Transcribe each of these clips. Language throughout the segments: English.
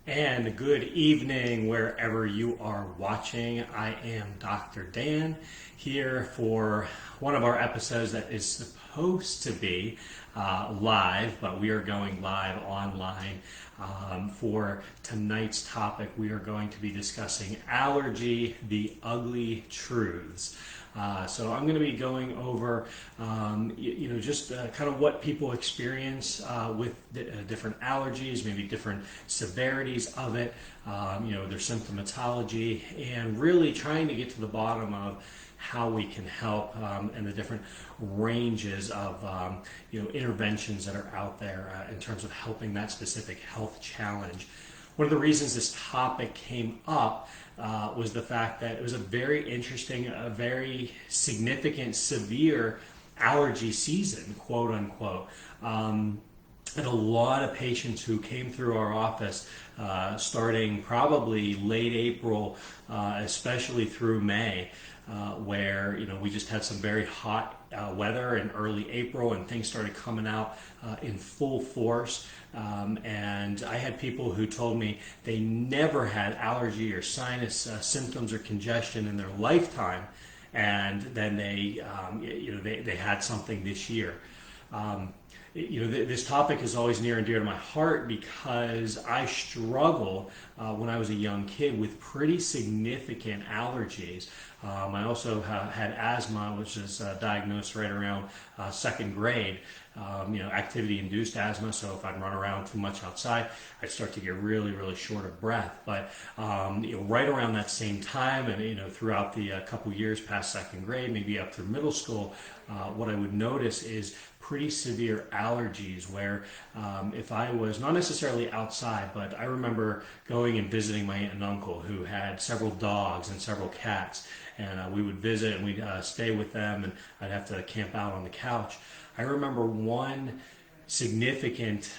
And good evening, wherever you are watching. I am Dr. Dan here for one of our episodes that is supposed to be live, but we are going live online. For tonight's topic, we are going to be discussing allergy, the ugly truths. So I'm going to be going over, just kind of what people experience with different allergies, maybe different severities of it, their symptomatology, and really trying to get to the bottom of how we can help and the different ranges of interventions that are out there in terms of helping that specific health challenge. One of the reasons this topic came up was the fact that it was a very interesting, a very significant, severe allergy season, quote unquote. And a lot of patients who came through our office starting probably late April, especially through May, where we just had some very hot weather in early April, and things started coming out in full force. And I had people who told me they never had allergy or sinus symptoms or congestion in their lifetime, and then they had something this year. This topic is always near and dear to my heart because I struggled when I was a young kid with pretty significant allergies. I also had asthma, which was diagnosed right around second grade. Activity-induced asthma. So if I'd run around too much outside, I'd start to get really, really short of breath. But right around that same time, and throughout the couple years past second grade, maybe up through middle school, what I would notice is pretty severe allergies where if I was not necessarily outside, but I remember going and visiting my aunt and uncle who had several dogs and several cats, and we would visit and we'd stay with them, and I'd have to camp out on the couch. I remember one significant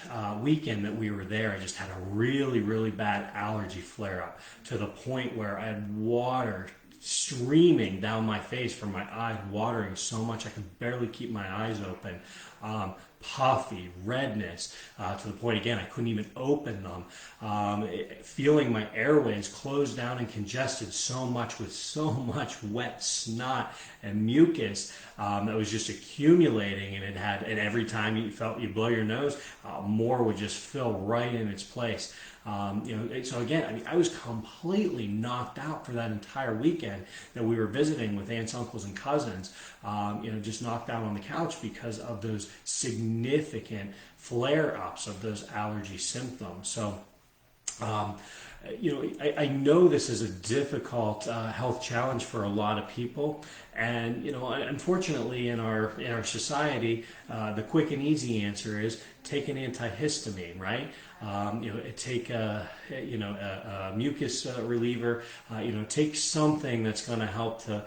weekend that we were there, I just had a really, really bad allergy flare up to the point where I had water streaming down my face from my eyes, watering so much I could barely keep my eyes open. Puffy, redness, to the point again I couldn't even open them. Feeling my airways closed down and congested so much with so much wet snot and mucus that was just accumulating, and every time you felt you blow your nose, more would just fill right in its place. So again, I was completely knocked out for that entire weekend that we were visiting with aunts, uncles, and cousins. Just knocked out on the couch because of those significant flare-ups of those allergy symptoms. So, I know this is a difficult health challenge for a lot of people, and unfortunately, in our society, the quick and easy answer is take an antihistamine, right? Take a mucus reliever. Take something that's going to help to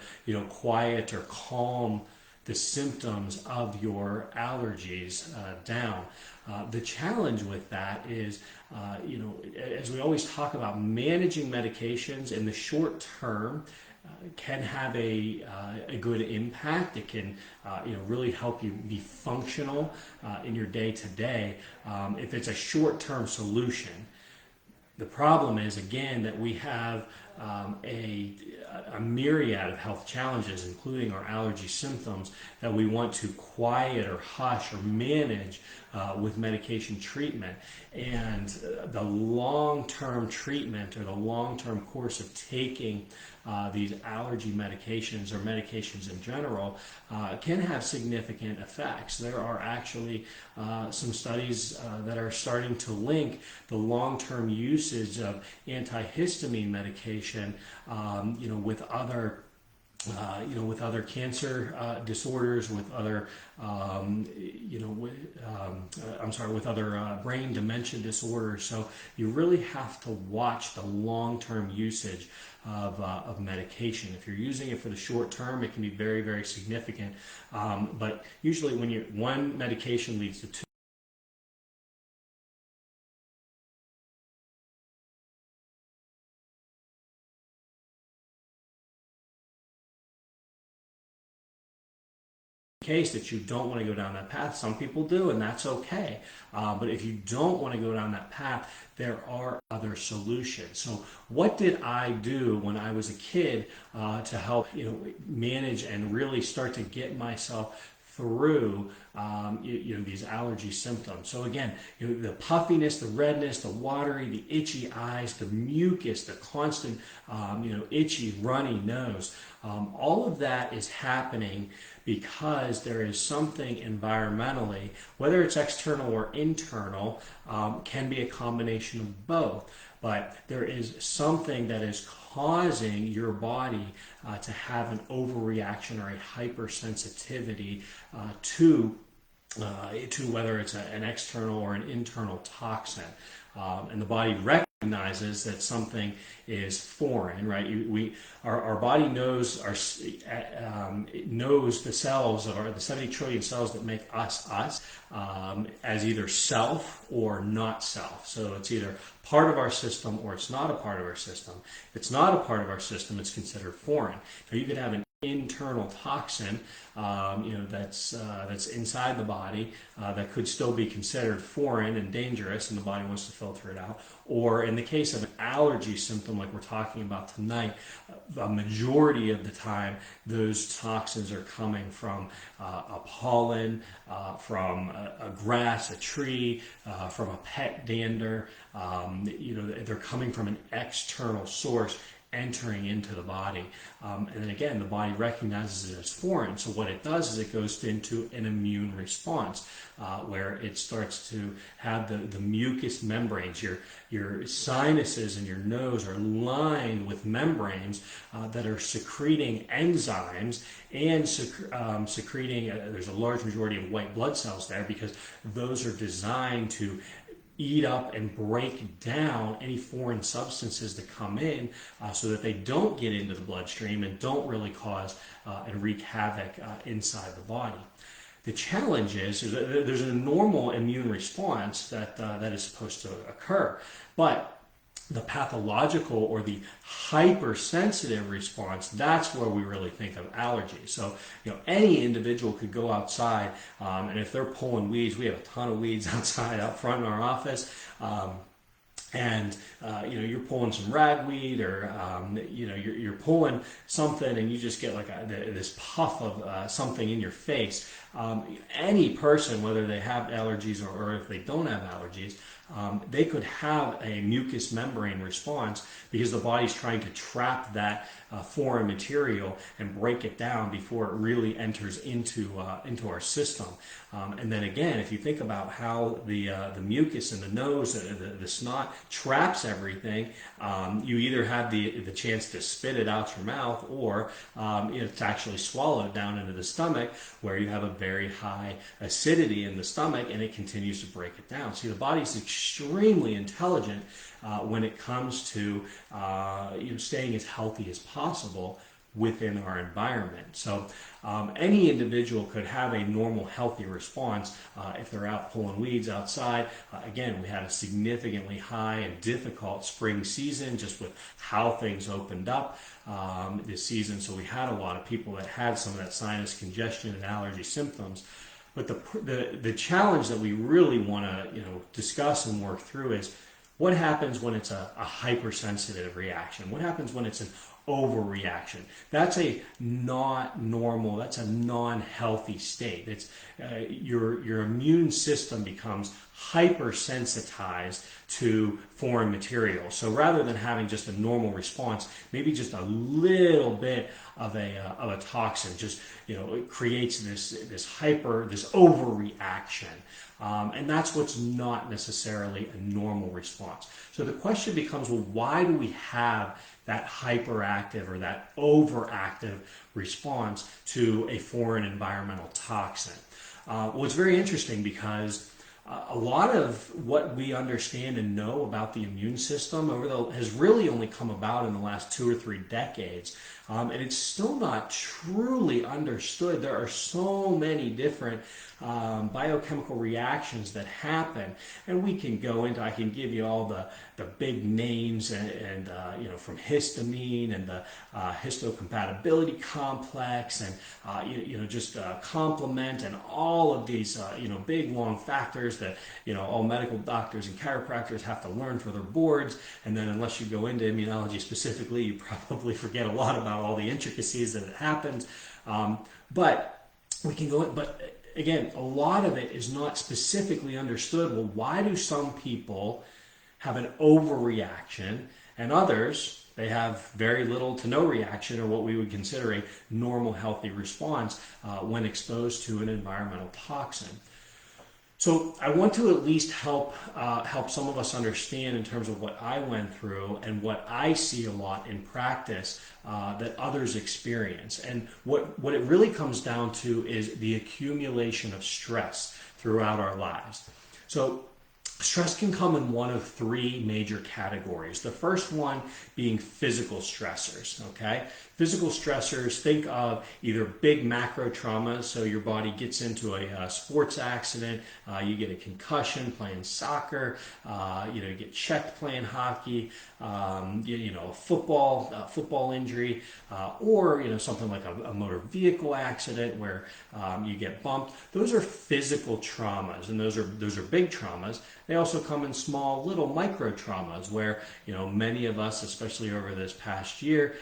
quiet or calm the symptoms of your allergies down. The challenge with that is, as we always talk about, managing medications in the short term can have a good impact. It can really help you be functional in your day to day if it's a short term solution. The problem is, again, that we have a myriad of health challenges, including our allergy symptoms, that we want to quiet or hush or manage with medication treatment. And the long-term treatment or the long-term course of taking these allergy medications or medications in general can have significant effects. There are actually some studies that are starting to link the long-term usage of antihistamine medication, with other with other cancer disorders, with other, with other brain dementia disorders. So you really have to watch the long-term usage of medication. If you're using it for the short term, it can be very, very significant. But usually, when one medication leads to two. case that you don't want to go down that path. Some people do, and that's okay. But if you don't want to go down that path, there are other solutions. So what did I do when I was a kid to help manage and really start to get myself through these allergy symptoms? So again, the puffiness, the redness, the watery, the itchy eyes, the mucus, the constant itchy, runny nose, all of that is happening because there is something environmentally, whether it's external or internal, can be a combination of both. But there is something that is causing your body to have an overreaction or a hypersensitivity to whether it's an external or an internal toxin. And the body recognizes that something is foreign, right? Our body knows knows the cells, or the 70 trillion cells that make us as either self or not self. So it's either part of our system or it's not a part of our system. If it's not a part of our system, it's considered foreign. Now you could have an internal toxin that's inside the body that could still be considered foreign and dangerous, and the body wants to filter it out. Or in the case of an allergy symptom like we're talking about tonight, a majority of the time those toxins are coming from a pollen, from a grass, a tree, from a pet dander. They're coming from an external source entering into the body. And then again, the body recognizes it as foreign. So what it does is it goes into an immune response where it starts to have the mucous membranes. Your sinuses and your nose are lined with membranes that are secreting enzymes and secreting, there's a large majority of white blood cells there because those are designed to eat up and break down any foreign substances that come in so that they don't get into the bloodstream and don't really cause and wreak havoc inside the body. The challenge is there's a normal immune response that is supposed to occur, but the pathological or the hypersensitive response, that's where we really think of allergies. So, any individual could go outside, and if they're pulling weeds, we have a ton of weeds outside out front in our office, and you're pulling some ragweed, or you're pulling something, and you just get like this puff of something in your face. Any person, whether they have allergies or if they don't have allergies, they could have a mucous membrane response because the body's trying to trap that foreign material and break it down before it really enters into our system. And then again, if you think about how the mucus in the nose, the snot traps everything, you either have the chance to spit it out your mouth, or it's actually swallowed down into the stomach, where you have a very high acidity in the stomach and it continues to break it down. See, the body's extremely intelligent when it comes to staying as healthy as possible within our environment. So any individual could have a normal, healthy response if they're out pulling weeds outside. Again, we had a significantly high and difficult spring season just with how things opened up this season. So we had a lot of people that had some of that sinus congestion and allergy symptoms. But the challenge that we really want to discuss and work through is what happens when it's a hypersensitive reaction? What happens when it's an overreaction? That's a not normal, that's a non-healthy state. It's your immune system becomes hypersensitized to foreign material. So rather than having just a normal response, maybe just a little bit of a toxin just it creates this overreaction. And that's what's not necessarily a normal response. So the question becomes, well, why do we have that hyperactive or that overactive response to a foreign environmental toxin? Well, it's very interesting because a lot of what we understand and know about the immune system has really only come about in the last 2 or 3 decades. and it's still not truly understood. There are so many different biochemical reactions that happen, and we can go into, I can give you all the big names, and from histamine and the histocompatibility complex, and just complement, and all of these big long factors that all medical doctors and chiropractors have to learn for their boards. And then unless you go into immunology specifically, you probably forget a lot about all the intricacies that it happens. But we can go in, but again, a lot of it is not specifically understood. Well, why do some people have an overreaction and others, they have very little to no reaction, or what we would consider a normal, healthy response when exposed to an environmental toxin? So I want to at least help some of us understand in terms of what I went through and what I see a lot in practice that others experience. And what it really comes down to is the accumulation of stress throughout our lives. So stress can come in one of three major categories. The first one being physical stressors, okay? Physical stressors, think of either big macro traumas, so your body gets into a sports accident, you get a concussion playing soccer, you get checked playing hockey, a football injury, or something like a motor vehicle accident where you get bumped. Those are physical traumas, and those are big traumas. They also come in small little micro traumas where many of us, especially over this past year,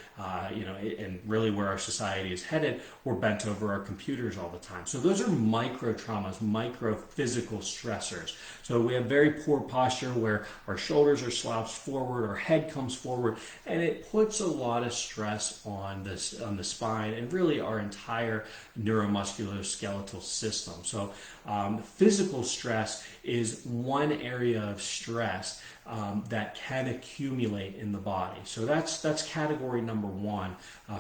and really where our society is headed, we're bent over our computers all the time. So those are micro traumas, micro physical stressors. So we have very poor posture where our shoulders are slouched forward, our head comes forward, and it puts a lot of stress on the spine and really our entire neuromusculoskeletal system. So physical stress is one area of stress that can accumulate in the body. So that's category number one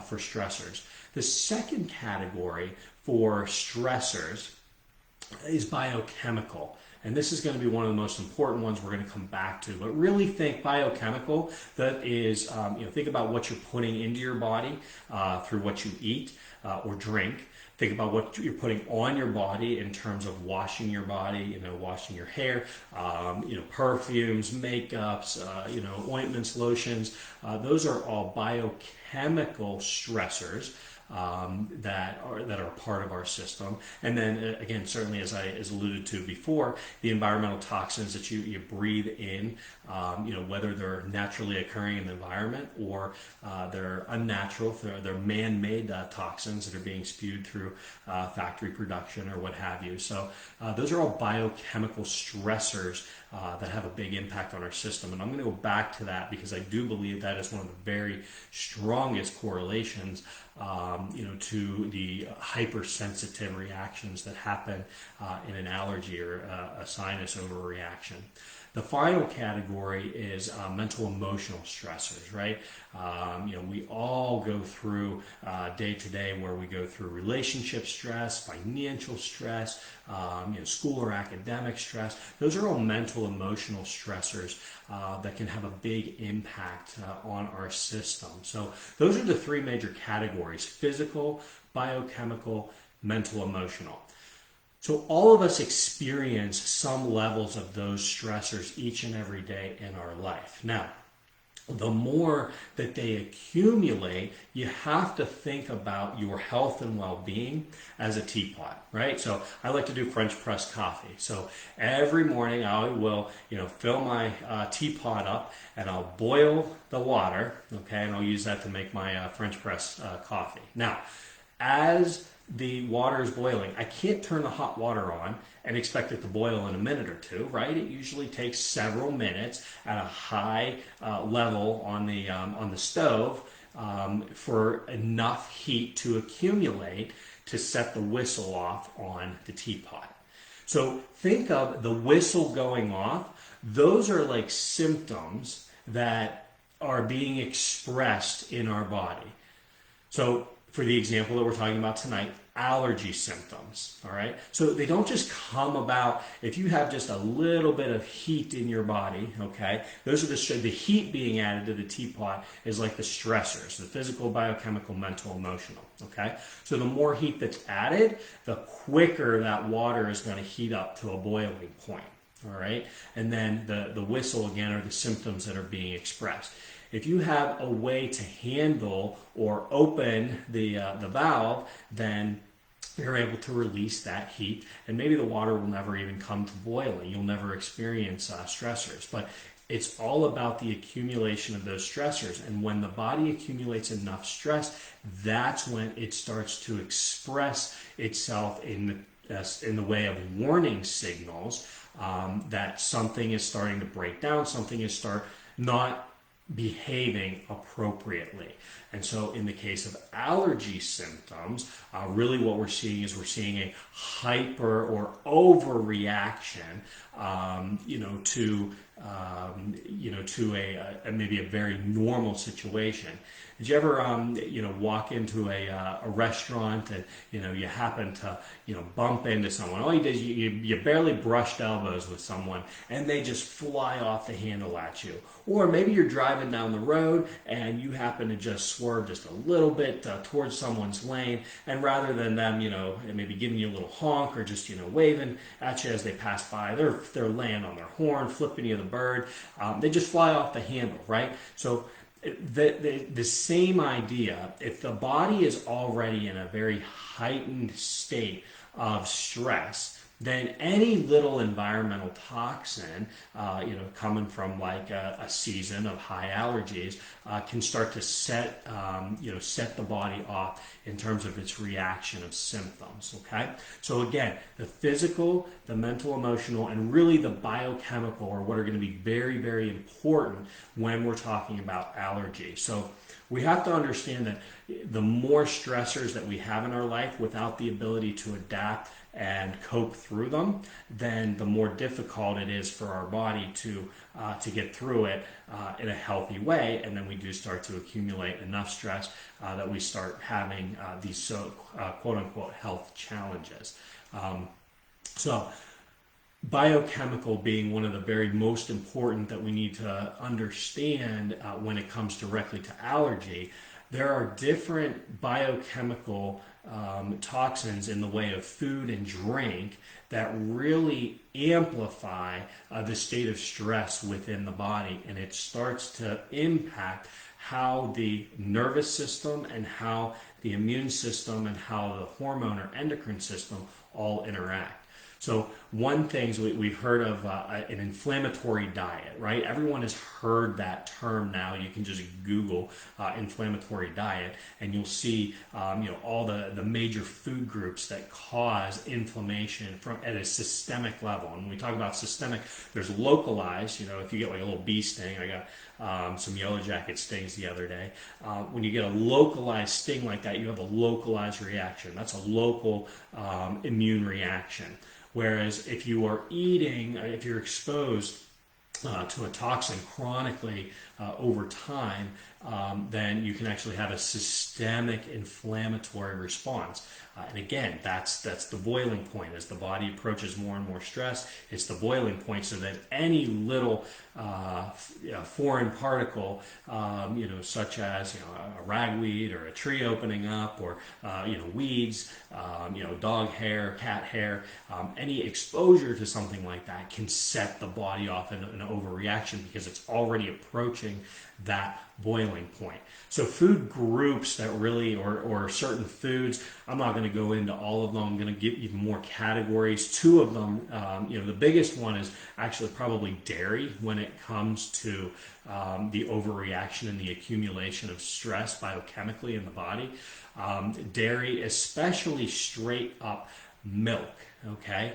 for stressors. The second category for stressors is biochemical. And this is going to be one of the most important ones we're going to come back to. But really think biochemical, that is, think about what you're putting into your body through what you eat or drink. Think about what you're putting on your body in terms of washing your body, washing your hair, perfumes, makeups, ointments, lotions. Those are all biochemical stressors that are part of our system. And then again, certainly as alluded to before, the environmental toxins that you breathe in, whether they're naturally occurring in the environment or they're unnatural, they're man-made toxins that are being spewed through factory production or what have you. So those are all biochemical stressors that have a big impact on our system. And I'm going to go back to that because I do believe that is one of the very strongest correlations to the hypersensitive reactions that happen in an allergy or a sinus overreaction. The final category is mental emotional stressors, right? We all go through day to day where we go through relationship stress, financial stress, school or academic stress. Those are all mental emotional stressors that can have a big impact on our system. So those are the three major categories: physical, biochemical, mental, emotional. So all of us experience some levels of those stressors each and every day in our life. Now, the more that they accumulate, you have to think about your health and well-being as a teapot, right? So I like to do French press coffee. So every morning I will, fill my teapot up and I'll boil the water, okay, and I'll use that to make my French press coffee. Now, as the water is boiling, I can't turn the hot water on and expect it to boil in a minute or two, right? It usually takes several minutes at a high level on the stove for enough heat to accumulate to set the whistle off on the teapot. So think of the whistle going off. Those are like symptoms that are being expressed in our body. So for the example that we're talking about tonight, allergy symptoms. All right, so they don't just come about if you have just a little bit of heat in your body. Okay, those are the heat being added to the teapot is like the stressors, the physical, biochemical, mental, emotional. Okay, so the more heat that's added, the quicker that water is going to heat up to a boiling point. All right, and then the whistle again are the symptoms that are being expressed. If you have a way to handle or open the valve, then you're able to release that heat, and maybe the water will never even come to boiling. You'll never experience stressors, but it's all about the accumulation of those stressors. And when the body accumulates enough stress, that's when it starts to express itself in the way of warning signals that something is starting to break down, something is not behaving appropriately. And so in the case of allergy symptoms, really what we're seeing a hyper or overreaction, to a maybe a very normal situation. Did you ever, walk into a restaurant and, you happen to, bump into someone? All you did is you barely brushed elbows with someone and they just fly off the handle at you. Or maybe you're driving down the road and you happen to just swerve just a little bit towards someone's lane, and rather than them, maybe giving you a little honk or just, waving at you as they pass by, they're laying on their horn, flipping you the bird. They just fly off the handle, right? So the same idea, if the body is already in a very heightened state of stress, then any little environmental toxin, coming from like a season of high allergies, can start to set the body off in terms of its reaction of symptoms. Okay, so again, the physical, the mental, emotional, and really the biochemical are what are going to be very, very important when we're talking about allergy. So we have to understand that the more stressors that we have in our life without the ability to adapt and cope through them, then the more difficult it is for our body to get through it in a healthy way, and then we do start to accumulate enough stress that we start having these quote-unquote health challenges. So biochemical being one of the very most important that we need to understand when it comes directly to allergy. There are different biochemical toxins in the way of food and drink that really amplify the state of stress within the body, and it starts to impact how the nervous system and how the immune system and how the hormone or endocrine system all interact. So one thing we've heard of an inflammatory diet, right? Everyone has heard that term now. You can just Google inflammatory diet and you'll see all the major food groups that cause inflammation at a systemic level. And when we talk about systemic, there's localized, if you get like a little bee sting, I got some yellow jacket stings the other day. When you get a localized sting like that, you have a localized reaction. That's a local immune reaction. Whereas if you are eating, if you're exposed to a toxin chronically over time, then you can actually have a systemic inflammatory response. And again, that's the boiling point. As the body approaches more and more stress, it's the boiling point, so that any little foreign particle, such as a ragweed or a tree opening up, or weeds, dog hair, cat hair, any exposure to something like that can set the body off in an overreaction because it's already approaching that boiling point. So food groups that really, or certain foods, I'm not going to go into all of them. I'm going to give even more categories. Two of them, the biggest one is actually probably dairy when it comes to the overreaction and the accumulation of stress biochemically in the body. Dairy, especially straight up milk. Okay,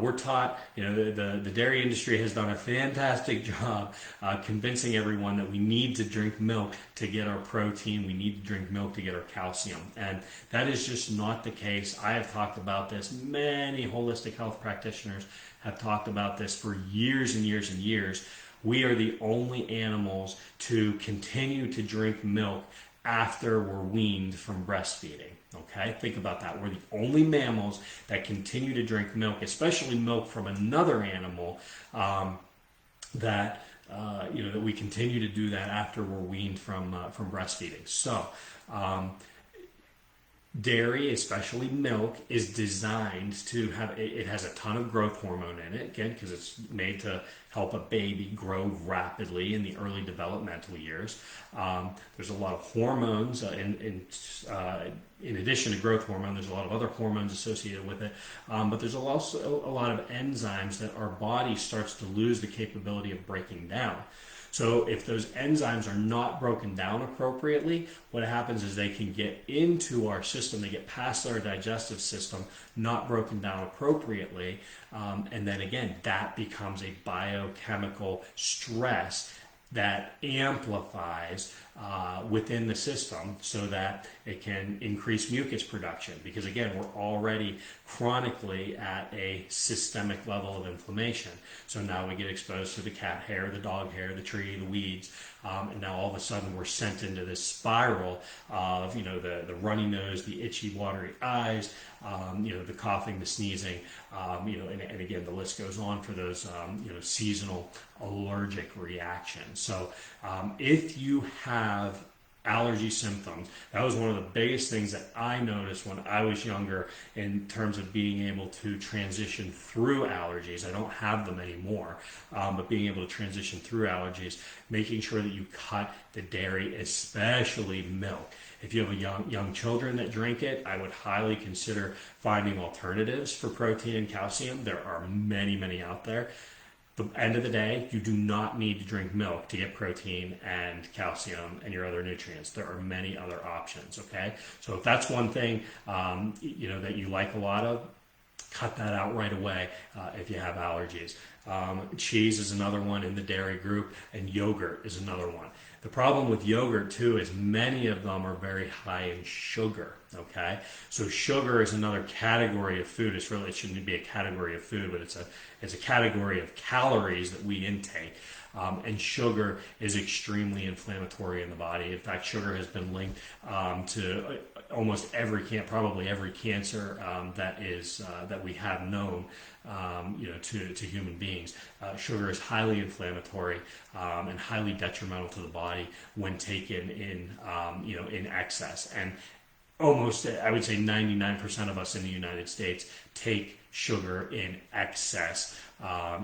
we're taught, the dairy industry has done a fantastic job convincing everyone that we need to drink milk to get our protein, we need to drink milk to get our calcium, and that is just not the case. I have talked about this, many holistic health practitioners have talked about this for years and years and years. We are the only animals to continue to drink milk after we're weaned from breastfeeding. Okay, think about that. We're the only mammals that continue to drink milk, especially milk from another animal, that we continue to do that after we're weaned from breastfeeding. So dairy, especially milk, is designed to have, it has a ton of growth hormone in it, again, because it's made to help a baby grow rapidly in the early developmental years. There's a lot of hormones in addition to growth hormone. There's a lot of other hormones associated with it, but there's also a lot of enzymes that our body starts to lose the capability of breaking down. So if those enzymes are not broken down appropriately, what happens is they can get into our system, they get past our digestive system, not broken down appropriately, and then again, that becomes a biochemical stress that amplifies within the system so that it can increase mucus production, because again, we're already chronically at a systemic level of inflammation. So now we get exposed to the cat hair, the dog hair, the tree, the weeds, and now all of a sudden we're sent into this spiral of the runny nose, the itchy watery eyes, the coughing, the sneezing, and again the list goes on for those seasonal allergic reactions. So if you have allergy symptoms, that was one of the biggest things that I noticed when I was younger in terms of being able to transition through allergies. I don't have them anymore, but being able to transition through allergies, making sure that you cut the dairy, especially milk. If you have young children that drink it, I would highly consider finding alternatives for protein and calcium. There are many, many out there. At the end of the day, you do not need to drink milk to get protein and calcium and your other nutrients. There are many other options, okay? So if that's one thing that you like a lot of, cut that out right away if you have allergies. Cheese is another one in the dairy group, and yogurt is another one. The problem with yogurt too is many of them are very high in sugar. Okay, so sugar is another category of food. It shouldn't be a category of food, but it's a category of calories that we intake. And sugar is extremely inflammatory in the body. In fact, sugar has been linked to almost probably every cancer that we have known, to human beings. Sugar is highly inflammatory and highly detrimental to the body when taken in excess. And almost, I would say 99% of us in the United States take sugar in excess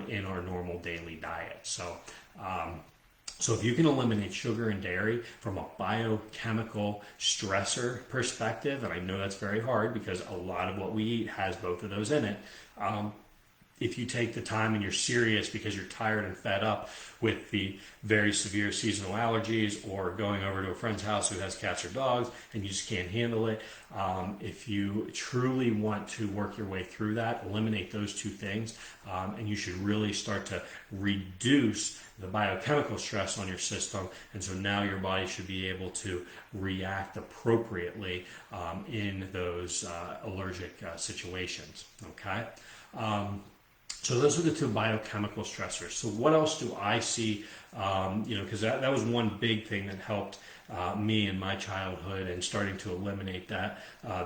in our normal daily diet. So if you can eliminate sugar and dairy from a biochemical stressor perspective, and I know that's very hard because a lot of what we eat has both of those in it, if you take the time and you're serious because you're tired and fed up with the very severe seasonal allergies, or going over to a friend's house who has cats or dogs and you just can't handle it, if you truly want to work your way through that, eliminate those two things, and you should really start to reduce the biochemical stress on your system, and so now your body should be able to react appropriately in those allergic situations. Okay. So those are the two biochemical stressors. So what else do I see? Because that was one big thing that helped me in my childhood, and starting to eliminate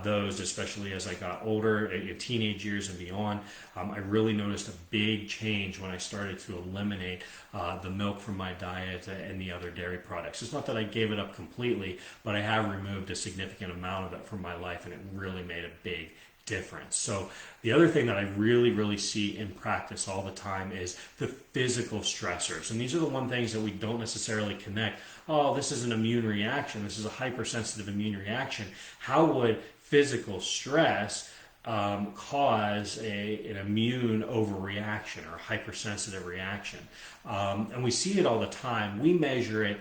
those, especially as I got older, in teenage years and beyond. I really noticed a big change when I started to eliminate the milk from my diet and the other dairy products. It's not that I gave it up completely, but I have removed a significant amount of it from my life, and it really made a big difference. So the other thing that I really, really see in practice all the time is the physical stressors. And these are the one things that we don't necessarily connect. Oh, this is an immune reaction. This is a hypersensitive immune reaction. How would physical stress cause an immune overreaction or hypersensitive reaction? And we see it all the time. We measure it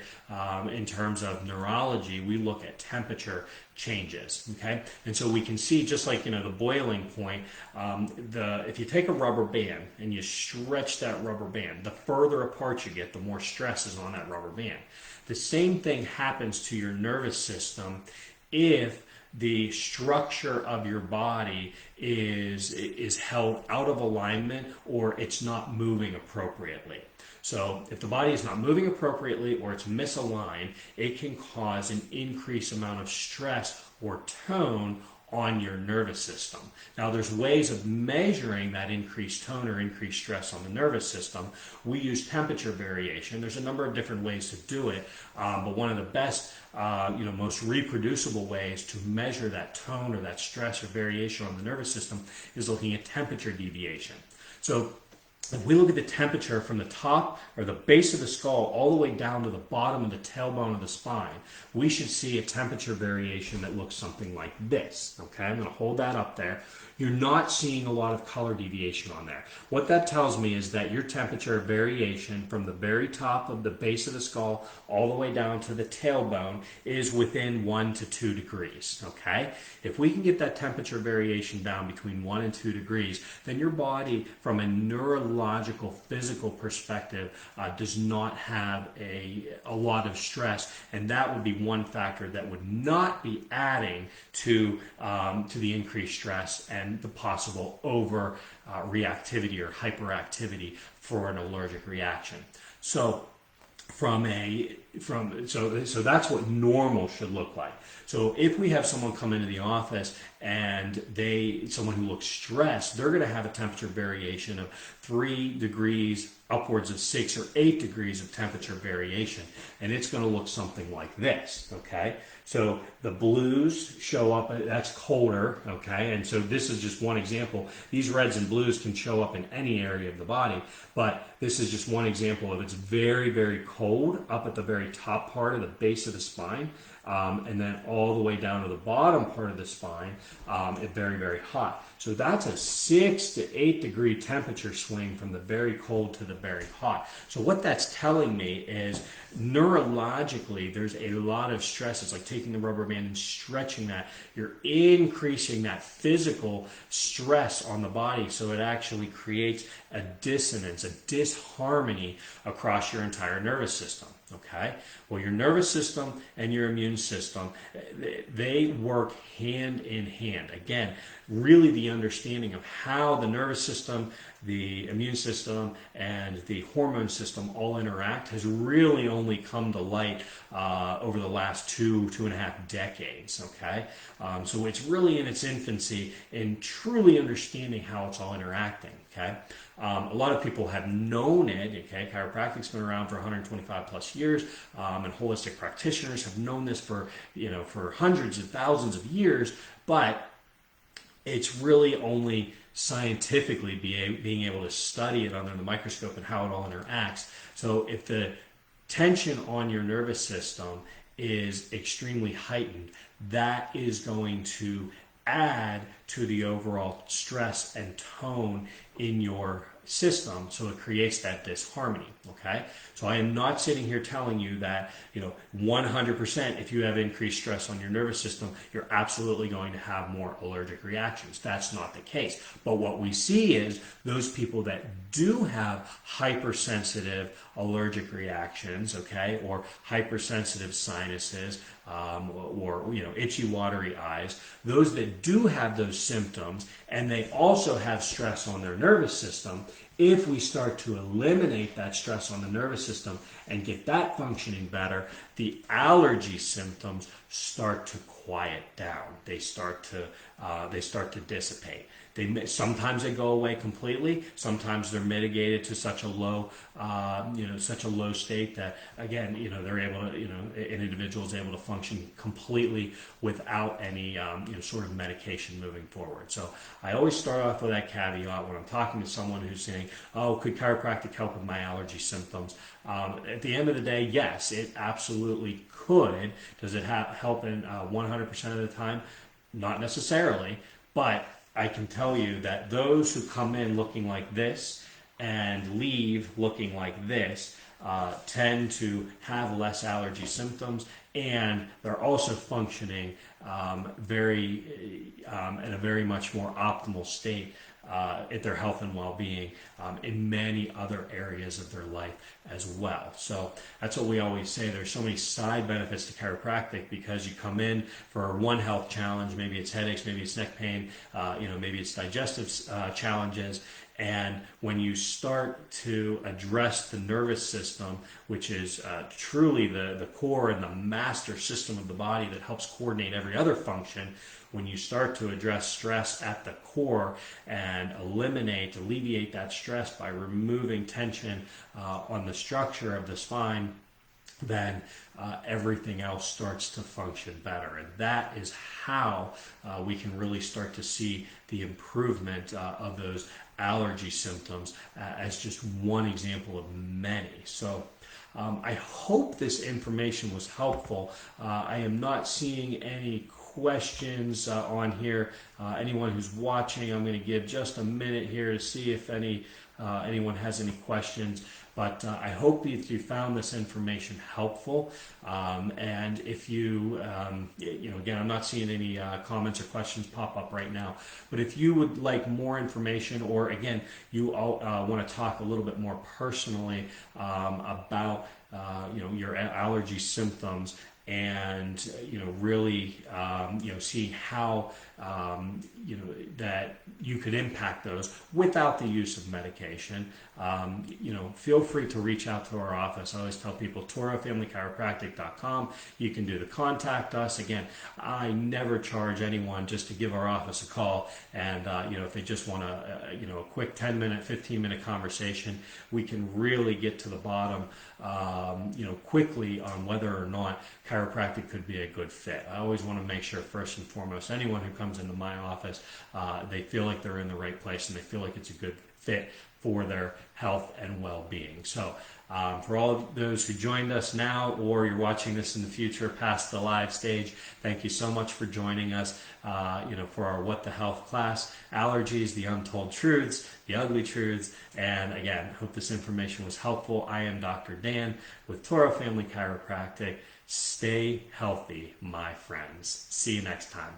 in terms of neurology. We look at temperature changes, okay? And so we can see, just like, the boiling point, if you take a rubber band and you stretch that rubber band, the further apart you get, the more stress is on that rubber band. The same thing happens to your nervous system if the structure of your body is held out of alignment, or it's not moving appropriately. So if the body is not moving appropriately or it's misaligned, it can cause an increased amount of stress or tone on your nervous system. Now, there's ways of measuring that increased tone or increased stress on the nervous system. We use temperature variation. There's a number of different ways to do it, but one of the best, most reproducible ways to measure that tone or that stress or variation on the nervous system is looking at temperature deviation. So if we look at the temperature from the top or the base of the skull all the way down to the bottom of the tailbone of the spine, we should see a temperature variation that looks something like this. Okay, I'm going to hold that up there. You're not seeing a lot of color deviation on there. What that tells me is that your temperature variation from the very top of the base of the skull all the way down to the tailbone is within 1 to 2 degrees. Okay, if we can get that temperature variation down between 1 and 2 degrees, then your body, from a neurological, physical perspective, does not have a lot of stress, and that would be one factor that would not be adding to the increased stress and the possible over reactivity or hyperactivity for an allergic reaction. So so that's what normal should look like. So if we have someone come into the office and someone who looks stressed, they're going to have a temperature variation of 3 degrees, upwards of 6 or 8 degrees of temperature variation, and it's going to look something like this. Okay, so the blues show up, that's colder. Okay, and so this is just one example. These reds and blues can show up in any area of the body, but this is just one example of it's very, very cold up at the very top part of the base of the spine, and then all the way down to the bottom part of the spine, it's very, very hot. So that's a 6 to 8 degree temperature swing from the very cold to the very hot. So what that's telling me is neurologically there's a lot of stress. It's like taking the rubber band and stretching that. You're increasing that physical stress on the body, so it actually creates a dissonance, a disharmony across your entire nervous system. Okay, well, your nervous system and your immune system, they work hand in hand. Again, really the understanding of how the nervous system, the immune system, and the hormone system all interact has really only come to light over the last 2.5 decades. Okay, so it's really in its infancy in truly understanding how it's all interacting. Okay, a lot of people have known it. Okay, chiropractic's been around for 125 plus years, and holistic practitioners have known this for hundreds of thousands of years, but it's really only scientifically being able to study it under the microscope and how it all interacts. So if the tension on your nervous system is extremely heightened, that is going to add to the overall stress and tone in your system, so it creates that disharmony. Okay, so I am not sitting here telling you that 100% if you have increased stress on your nervous system, you're absolutely going to have more allergic reactions. That's not the case. But what we see is those people that do have hypersensitive allergic reactions, okay, or hypersensitive sinuses, or itchy, watery eyes, those that do have those symptoms and they also have stress on their nervous system, if we start to eliminate that stress on the nervous system and get that functioning better, the allergy symptoms start to quiet down. They start to dissipate. Sometimes they go away completely. Sometimes they're mitigated to such a low, state that again, they're able to, an individual is able to function completely without any, sort of medication moving forward. So I always start off with that caveat when I'm talking to someone who's saying, "Oh, could chiropractic help with my allergy symptoms?" At the end of the day, yes, it absolutely could. Does it help in 100% of the time? Not necessarily, but I can tell you that those who come in looking like this and leave looking like this tend to have less allergy symptoms, and they're also functioning in a very much more optimal state their health and well-being in many other areas of their life as well. So that's what we always say. There's so many side benefits to chiropractic because you come in for one health challenge. Maybe it's headaches, maybe it's neck pain, maybe it's digestive challenges. And when you start to address the nervous system, which is truly the core and the master system of the body that helps coordinate every other function, when you start to address stress at the core and alleviate that stress by removing tension on the structure of the spine, then everything else starts to function better. And that is how we can really start to see the improvement of those allergy symptoms as just one example of many. So I hope this information was helpful. I am not seeing any questions on here. Anyone who's watching, I'm going to give just a minute here to see if anyone has any questions. But I hope that you found this information helpful. And if you, again, I'm not seeing any comments or questions pop up right now. But if you would like more information, or again, you want to talk a little bit more personally about, your allergy symptoms, and really see how that you could impact those without the use of medication, feel free to reach out to our office. I always tell people torofamilychiropractic.com. You can do the contact us. Again, I never charge anyone just to give our office a call, and if they just want a quick 10-minute, 15-minute conversation, we can really get to the bottom quickly on whether or not chiropractic could be a good fit. I always want to make sure, first and foremost, anyone who comes into my office, they feel like they're in the right place and they feel like it's a good fit for their health and well-being. So for all of those who joined us now, or you're watching this in the future past the live stage, thank you so much for joining us for our What the Health class. Allergies, the untold truths, the ugly truths. And again, hope this information was helpful. I am Dr. Dan with Toro Family Chiropractic. Stay healthy, my friends. See you next time.